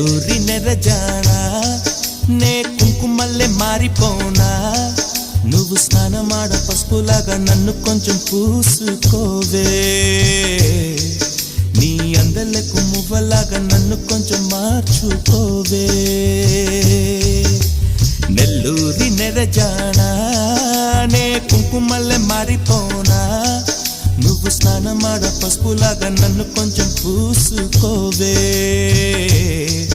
నెల్లూరి నెరజానా నే కుంకుమల్లె మారిపోనా నువ్వు స్నానమాడ పసుపులాగా నన్ను కొంచెం పూసుకోవే నీ అందలకు మువ్వలాగా నన్ను కొంచెం మార్చుకోవే నెల్లూరి నెరజానా నే కుంకుమల్లె మారిపోనా నువ్వు స్నానమాడ పసుపులాగా నన్ను కొంచెం పూసుకోవే